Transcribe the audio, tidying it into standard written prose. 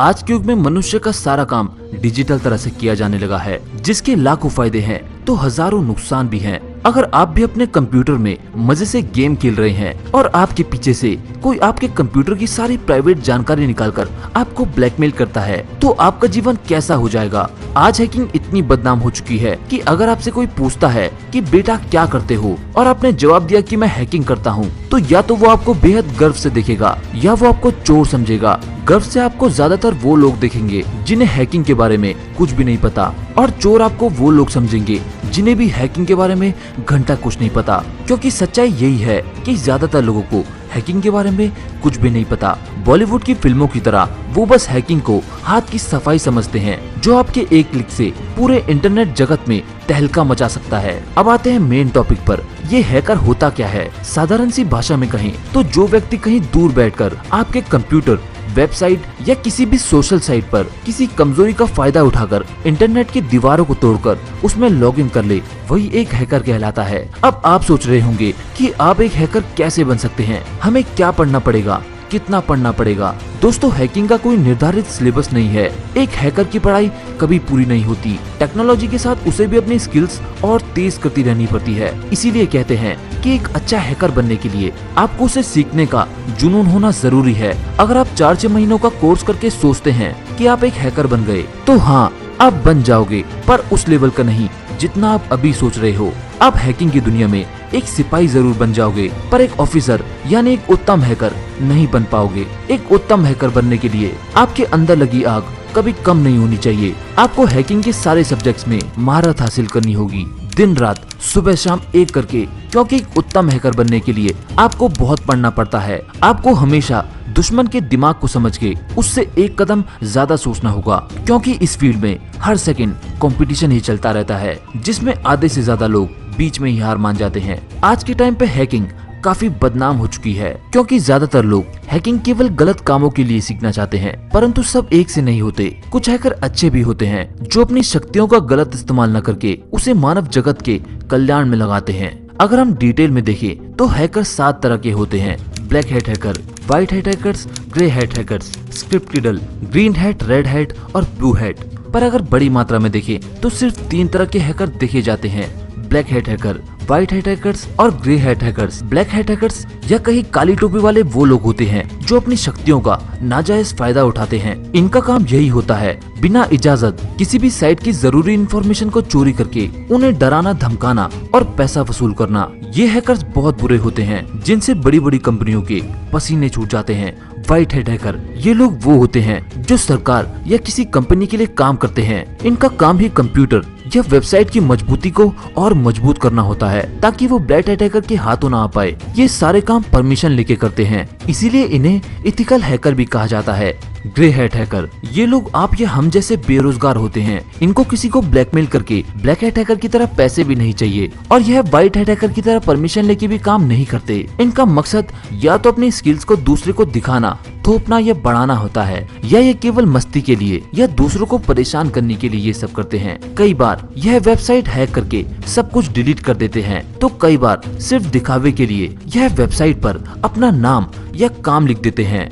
आज के युग में मनुष्य का सारा काम डिजिटल तरह से किया जाने लगा है, जिसके लाखों फायदे हैं तो हजारों नुकसान भी हैं। अगर आप भी अपने कंप्यूटर में मजे से गेम खेल रहे हैं और आपके पीछे से कोई आपके कंप्यूटर की सारी प्राइवेट जानकारी निकालकर आपको ब्लैकमेल करता है, तो आपका जीवन कैसा हो जाएगा। आज हैकिंग इतनी बदनाम हो चुकी है कि अगर आपसे कोई पूछता है कि बेटा क्या करते हो और आपने जवाब दिया कि मैं हैकिंग करता हूँ, तो या तो वो आपको बेहद गर्व से देखेगा या वो आपको चोर समझेगा। गर्व से आपको ज्यादातर वो लोग देखेंगे जिन्हें हैकिंग के बारे में कुछ भी नहीं पता, और चोर आपको वो लोग समझेंगे जिन्हें भी हैकिंग के बारे में घंटा कुछ नहीं पता। क्योंकि सच्चाई यही है कि ज्यादातर लोगों को हैकिंग के बारे में कुछ भी नहीं पता। बॉलीवुड की फिल्मों की तरह वो बस हैकिंग को हाथ की सफाई समझते हैं, जो आपके एक क्लिक से पूरे इंटरनेट जगत में तहलका मचा सकता है। अब आते हैं मेन टॉपिक पर। ये हैकर होता क्या है? साधारण सी भाषा में कहें तो जो व्यक्ति कहीं दूर बैठकर आपके कंप्यूटर, वेबसाइट या किसी भी सोशल साइट पर किसी कमजोरी का फायदा उठाकर इंटरनेट की दीवारों को तोड़कर उसमें लॉगिन कर ले, वही एक हैकर कहलाता है। अब आप सोच रहे होंगे कि आप एक हैकर कैसे बन सकते हैं, हमें क्या पढ़ना पड़ेगा, कितना पढ़ना पड़ेगा। दोस्तों, हैकिंग का कोई निर्धारित सिलेबस नहीं है। एक हैकर की पढ़ाई कभी पूरी नहीं होती। टेक्नोलॉजी के साथ उसे भी अपनी स्किल्स और तेज करती रहनी पड़ती है। इसीलिए कहते हैं कि एक अच्छा हैकर बनने के लिए आपको उसे सीखने का जुनून होना जरूरी है। अगर आप 4-6 महीनों का कोर्स करके सोचते हैं कि आप एक हैकर बन गए, तो हाँ, आप बन जाओगे, पर उस लेवल का नहीं जितना आप अभी सोच रहे हो। आप हैकिंग की दुनिया में एक सिपाही जरूर बन जाओगे, पर एक ऑफिसर यानी एक उत्तम हैकर नहीं बन पाओगे। एक उत्तम हैकर बनने के लिए आपके अंदर लगी आग कभी कम नहीं होनी चाहिए। आपको हैकिंग के सारे सब्जेक्ट्स में महारत हासिल करनी होगी, दिन रात, सुबह शाम एक करके। क्योंकि एक उत्तम हैकर बनने के लिए आपको बहुत पढ़ना पड़ता है। आपको हमेशा दुश्मन के दिमाग को समझ के उससे एक कदम ज्यादा सोचना होगा, क्योंकि इस फील्ड में हर सेकंड कंपटीशन ही चलता रहता है, जिसमें आधे से ज्यादा लोग बीच में ही हार मान जाते हैं। आज के टाइम पे हैकिंग काफी बदनाम हो चुकी है, क्योंकि ज्यादातर लोग हैकिंग केवल गलत कामों के लिए सीखना चाहते हैं, परंतु सब एक से नहीं होते। कुछ हैकर अच्छे भी होते हैं जो अपनी शक्तियों का गलत इस्तेमाल न करके उसे मानव जगत के कल्याण में लगाते हैं। अगर हम डिटेल में देखें तो हैकर 7 तरह के होते हैं: black hat hacker, white hat hackers, grey hat hackers, स्क्रिप्टिडल, ग्रीन हैट, रेड हैट और ब्लू हैट। पर अगर बड़ी मात्रा में देखें तो सिर्फ 3 तरह के हैकर देखे जाते हैं: black hat hacker, white hat hackers और grey hat hackers. Black hat hackers या कहीं काली टोपी वाले वो लोग होते हैं जो अपनी शक्तियों का नाजायज फायदा उठाते हैं। इनका काम यही होता है बिना इजाजत किसी भी साइट की जरूरी इंफॉर्मेशन को चोरी करके उन्हें डराना, धमकाना और पैसा वसूल करना। ये हैकर्स बहुत बुरे होते हैं जिनसे बड़ी बड़ी कंपनियों के पसीने छूट जाते हैं। व्हाइट हैट हैकर, ये लोग वो होते हैं जो सरकार या किसी कंपनी के लिए काम करते हैं। इनका काम ही कंप्यूटर या वेबसाइट की मजबूती को और मजबूत करना होता है, ताकि वो ब्लैक हैट हैकर के हाथों ना आ पाए। ये सारे काम परमिशन लेके करते हैं, इसीलिए इन्हें इथिकल हैकर भी कहा जाता है। ग्रे हैट हैकर, ये लोग आप या हम जैसे बेरोजगार होते हैं। इनको किसी को ब्लैकमेल करके ब्लैक हैट हैकर की तरह पैसे भी नहीं चाहिए, और यह व्हाइट हैट हैकर की तरह परमिशन लेके भी काम नहीं करते। इनका मकसद या तो अपनी स्किल्स को दूसरे को दिखाना, थोपना या बढ़ाना होता है, या ये केवल मस्ती के लिए या दूसरों को परेशान करने के लिए ये सब करते हैं। कई बार यह वेबसाइट हैक करके सब कुछ डिलीट कर देते हैं, तो कई बार सिर्फ दिखावे के लिए यह वेबसाइट पर अपना नाम या काम लिख देते हैं।